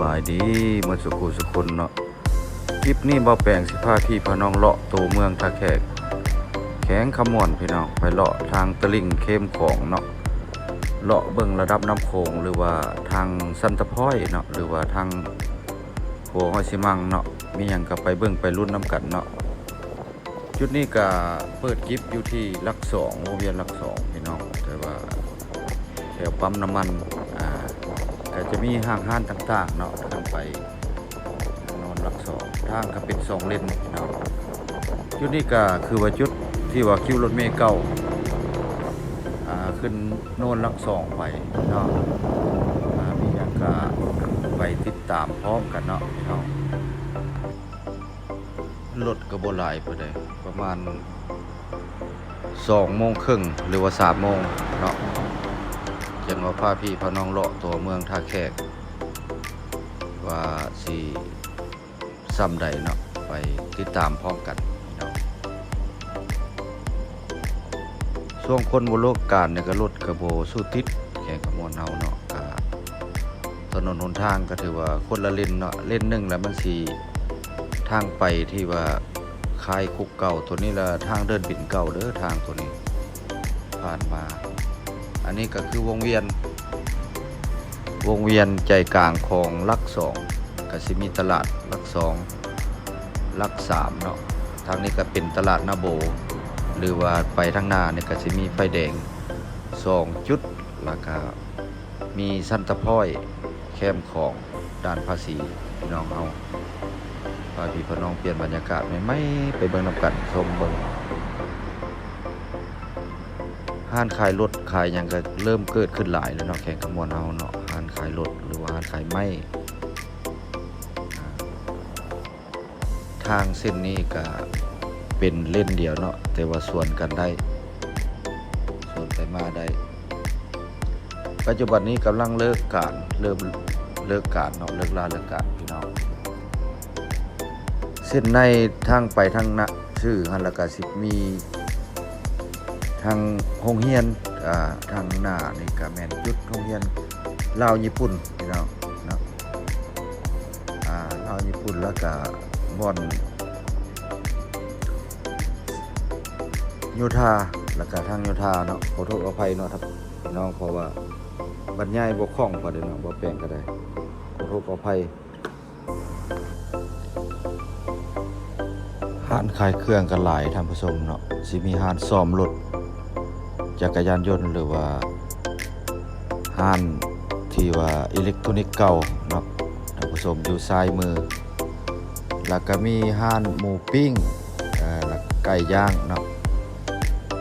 บายดีเมื่อสุขุสุคนเนาะคลิปนี้บ่แปลงสิพาพี่พาน้องเลาะตัวเมืองท่าแขกแข็งขมวนพี่น้องไปเลาะทางตลิ่งเข้มของเนาะเลาะเบิ่งระดับน้ำโขงหรือว่าทางสันตะพ้อยเนาะหรือว่าทางหัวหอยสิมังเนาะมีหยังก็ไปเบิ่งไปรุ่นน้ำกันเนาะจุดนี้ก็เปิดคลิปอยู่ที่หลัก2วงเวียนหลัก2พี่น้องแต่ว่าแถวปั๊มน้ำมันก็จะมีห้างห้านต่างๆเนาะทางไปนอนหลัก2ทางก็เป็น2เลนพี่น้องจุดนี้ก็คือว่าจุดที่ว่าคิวรถเมล์เก่าขึ้นโน่นหลัก2ไปเนาะมีหยังก็ไปติดตามพร้อมกันเนาะพี่น้องรถก็บ่หลายปานใดประมาณ2:30หรือว่า3:00นเนาะจังว่าพาพี่พาน้องเลาะตัวเมืองท่าแขกว่าสิซ้ำใดเนาะไปติดตามพร้อมกันพี่น้องช่วงคนบ่โลกการเนี่ยก็รถก็บ่สู้ติดแข่งกับมวลเฮาเนาะก็ถนนหนทางก็ถือว่าคนละเลนเนาะเลนหนึ่งแล้วมันสิทางไปที่ว่าคายคุกเก่าตัวนี้ละทางเดินบินเก่าเด้อทางตัวนี้ผ่านมาอันนี้ก็คือวงเวียนใจกลางของหลัก2ก็สิมีตลาดหลัก2หลัก3เนาะทางนี้ก็เป็นตลาดนาโบหรือว่าไปทางหน้านี่ก็สิมีไฟแดง2จุดแล้วก็มีสันตะพ้อยแคมของด้านภาษีพี่น้องเฮาพาพี่น้องเปลี่ยนบรรยากาศใหม่ๆไปเบิ่งนำกันชมเบิ่งห้านขายรถขายหยังก็เริ่มเกิดขึ้นหลายแล้วเนาะแข่งกับมวลเฮาเนาะห้านขายรถหรือว่าห้านขายไม้ทางเส้นนี้ก็เป็นเล่นเดียวเนาะแต่ว่าส่วนกันได้ส่วนไปมาได้ปัจจุบันนี้กำลังเริ่มการเนาะเลิกการพี่น้องเส้นในทางไปทางนะชื่อฮันละกาสิมีทางโรงเรียนทางหน้านี่ก็แม่นจุดโรงเรียนลาวญี่ปุ่นพี่น้องเนาะลาวญี่ปุ่นแล้วก็บ่อนโยธาแล้วก็ทางโยธาเนาะขอโทษอภัยเนาะครับพี่น้องเพราะว่าบรรยายบ่คล่องพอได้เนาะบ่แปลงก็ได้ขอโทษอภัยห้านขายเครื่องกันหลายท่านผู้ชมเนาะสิมีห้านซ่อมรถจักรยานยนต์หรือว่าห้านที่ว่าอิเล็กทรอนิกส์เก่าเนาะท่านผู้ชมอยู่ซ้ายมือแล้วก็มีห้านหมูปิ้งแล้วไก่ย่างเนาะ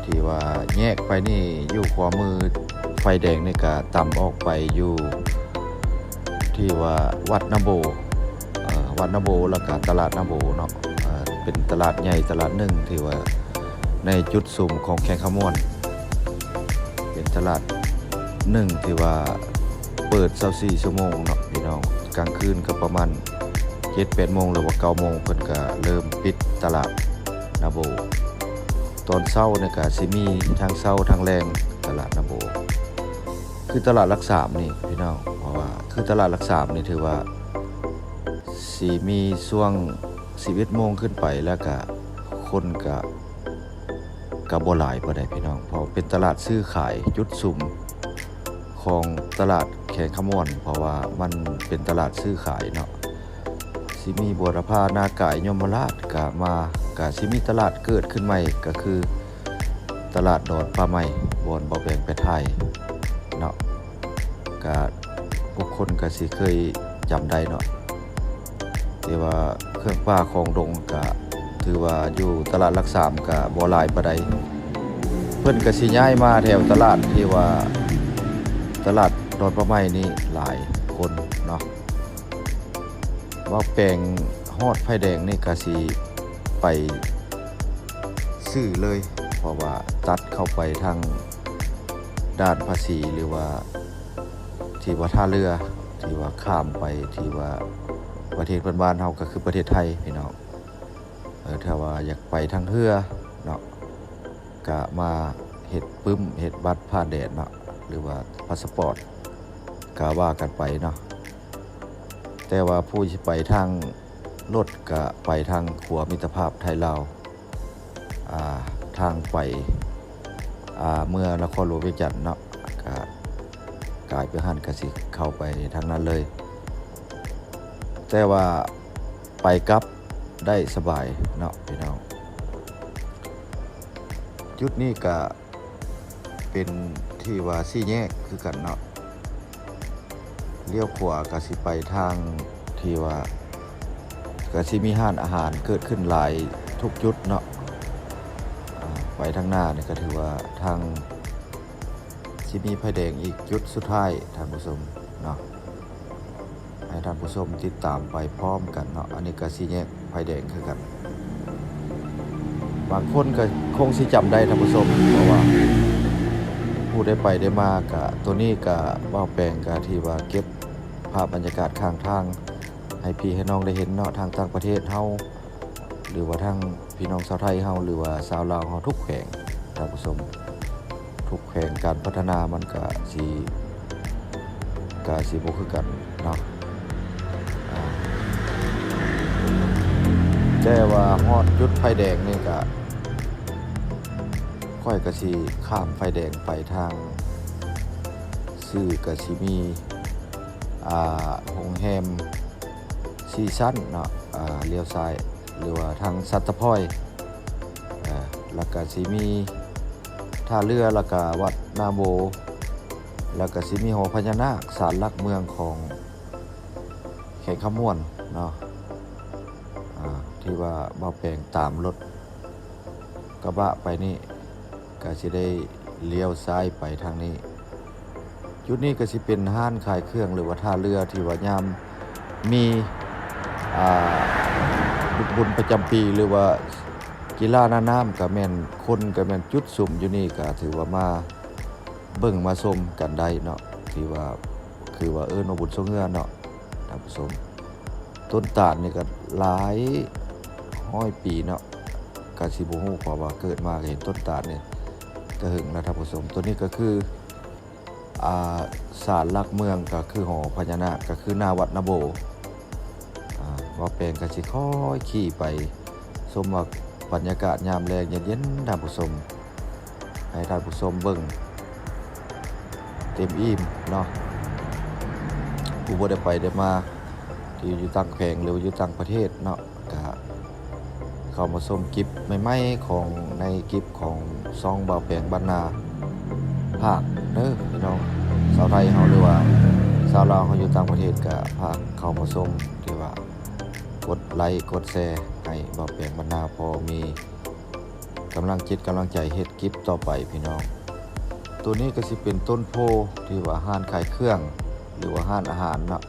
ที่ว่าแยกไปนี่อยู่ขวามือไฟแดงนี่ก็ต่ำออกไปอยู่ที่ว่าวัดนาโบแล้วก็ตลาดนาโบเนาะเป็นตลาดใหญ่ตลาดหนึ่งที่ว่าในจุดสุ่มของแข่งขมวนเป็นตลาดหนึ่งที่ว่าเปิด24 ชั่วโมงเนาะพี่น้องกลางคืนก็ประมาณ 7-8 โมงหรือว่า9 โมงเพิ่นก็เริ่มปิดตลาดนาโบตอนเช้าเนี่ยก็สิมีทางเช้าทางแรงตลาดนาโบคือตลาดหลัก3นี่พี่น้องเพราะว่าคือตลาดหลัก3นี่ถือว่าสิมีช่วง11 โมงขึ้นไปแล้วก็คนก็บ่หลายปานใดพี่น้องเพราะเป็นตลาดซื้อขายจุดสุ่มของตลาดแขกขมวนเพราะว่ามันเป็นตลาดซื้อขายเนาะสิมีบัวรพานากายยมราชก็สิมีตลาดเกิดขึ้นใหม่ก็คือตลาดดอนปลาใหม่บอนบ่แบ่งไปไทยเนาะก็พวกคนก็สิเคยจำได้เนาะแต่ว่าเครื่องป่าของดงก็ถือว่าอยู่ตลาดหลัก3ก็บ่หลายปานใดเพิ่นก็สิย้ายมาแถวตลาดที่ว่าตลาดดอนปลาใหม่นี่หลายคนเนาะว่าแปลงฮอดไฟแดงนี่ก็สิไปซื้อเลยเพราะว่าตัดเข้าไปทางด้านภาษีหรือว่าที่ว่าท่าเรือที่ว่าข้ามไปที่ว่าประเทศเพื่อนบ้านเฮาก็คือประเทศไทยพี่น้องถ้าว่าอยากไปทางเรือเนาะก็มาเฮ็ดเฮ็ดบัตรผ่านแดนเนาะหรือว่าพาสปอร์ตก็ว่ากันไปเนาะ แต่ว่าผู้ที่ไปทางรถก็ไปทางขัวมิตรภาพไทยลาวทางไปเมื่อนครหลวงเวียงจันทน์เนาะก็กลายไปหันก็สิเข้าไปทางนั้นเลย แต่ว่าไปกลับได้สบายเนาะพี่น้องจุดนี้ก็เป็นที่ว่าสี่แยกคือกันเนาะเลี้ยวขวาก็สิไปทางที่ว่าก็สิมีห้านอาหารเกิดขึ้นหลายทุกจุดเนาะไปทางหน้านี่ก็ถือว่าทางสิมีไฟแดงอีกจุดสุดท้ายทางผู้ชมเนาะให้ท่านผู้ชมติดตามไปพร้อมกันเนาะอันนี้ก็สี่แยกไฟแดงคือกันบางคนก็คงสิจำได้ท่านผู้ชมเพราะว่าผู้ได้ไปได้มากะตัวนี้กะเว้าแปลงกะที่ว่าเก็บภาพบรรยากาศข้างทางให้พี่ให้น้องได้เห็นเนาะทางต่างประเทศเฮาหรือว่าทางพี่น้องชาวไทยเฮาหรือว่าชาวลาวเฮาทุกแขวงท่านผู้ชมทุกแขวงการพัฒนามันก็สิบ่คือกันเนาะแต่ว่าฮอดจุดไฟแดงนี่ก็ค่อยก็สิข้ามไฟแดงไปทางซื่อก็สิมีโรงแรมซีซั่นเนาะเลี้ยวซ้ายหรือว่าทางสัตตะพอยแล้วก็สิมีท่าเรือแล้วก็วัดนาโบแล้วก็สิมีหอพญานาคศาลหลักเมืองของแขกขมวนเนาะที่ว่าบ่แปลงตามรถกระบะไปนี่ก็สิได้เลี้ยวซ้ายไปทางนี้จุดนี้ก็สิเป็นห้านขายเครื่องหรือว่าท่าเรือที่ว่ายามมีบุญประจำปีหรือว่ากีฬาหน้าน้ำก็แม่นคนก็แม่นจุดสุ่มอยู่นี่ก็ถือว่ามาเบิ่งมาชมกันได้เนาะที่ว่าคือว่าว่าบุญทรงเฮือเนาะท่านผู้ชมต้นตาลนี่ก็หลาย100 ปีเนาะก็สิบ่ฮู้เพราะว่าเกิดมาก็เห็นต้นตาลนี่ก็หึงนะท่านผู้ชมตัวนี้ก็คือศาลหลักเมืองก็คือหอพญานาคก็คือหน้าวัดนาโบว่าแปลงก็สิค่อยขี่ไปชมว่าบรรยากาศยามแลงเย็นๆท่านผู้ชมให้ท่านผู้ชมเบิ่งเต็มอิ่มเนาะผู้บ่ได้ไปได้มาที่อยู่ต่างแขวงหรืออยู่ต่างประเทศเนาะก็เข้ามาชมคลิปใหม่ๆของในคลิปของซองบ่าวแปลงบ้านนาภาคเด้อพี่น้องชาวไทยเฮาหรือว่าชาวลาวเฮาอยู่ต่างประเทศก็ภาคเข้ามาชมที่ว่ากดไลค์กดแชร์ให้บ่าวแปลงบ้านนาพอมีกำลังจิตกำลังใจเฮ็ดคลิปต่อไปพี่น้องตัวนี้ก็สิเป็นต้นโพที่ว่าห้านขายเครื่องหรือว่าห้านอาหารเนาะ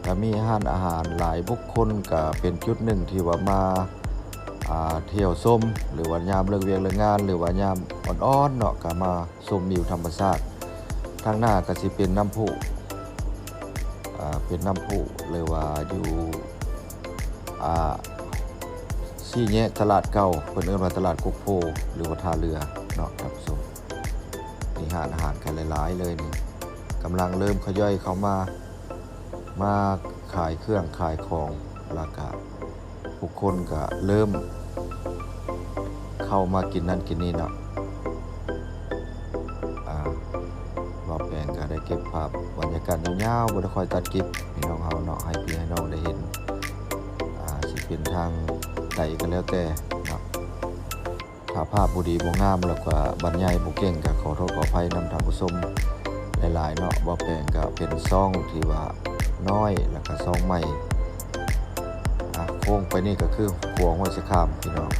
ก็มีห้านอาหารหลายบุคคลก็เป็นจุดหนึ่งที่ว่ามาเที่ยวชมหรือว่ายามเลิกเวียกเลิกงานหรือว่ายามอ่อนๆเนาะก็มาชมวิวธรรมชาติทางหน้าก็สิเป็นน้ำพุเป็นน้ำพุเลยว่าอยู่สี่แยกตลาดเก่าเพิ่นเอิ้นว่าตลาดกุกโพหรือว่าท่าเรือเนาะครับชมนี่ห้านอาหารกันหลายๆเลยนี่กำลังเริ่มขย่อยเข้ามาขายเครื่องขายของราคาผู้คนก็เริ่มเข้ามากินนั่นกินนี่เนาะว่าแปลงก็ได้เก็บภาพบรรยากาศยาวๆบ่ได้ค่อยตัดคลิปพี่น้องเฮาเนาะให้พี่ให้น้องได้เห็นสิเป็นทางใดก็แล้วแต่เนาะถ้าภาพบ่ดีบ่งามแล้วก็บรรยายบ่เก่งก็ขอโทษขออภัยนำท่านผู้ชมหลายๆเนาะว่าแปลงก็เป็นซ่องที่ว่าน้อยแล้วก็ซ่องใหม่โค้งไปนี่ก็คือขัวห้วยสะขามพี่น้อง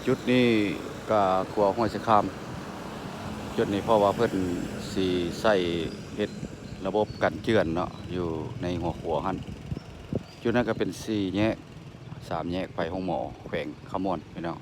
จุดนี้ก็ขัวห้วยสะขามจุดนี้เพราะว่าเพิ่นสิใส่เฮ็ด ระบบกันเจือนเนาะอยู่ในหัวขัวหั่นจุดนั้นก็เป็น4แยก3แยกไปห้องหมอแขวงขมวนพี่น้อง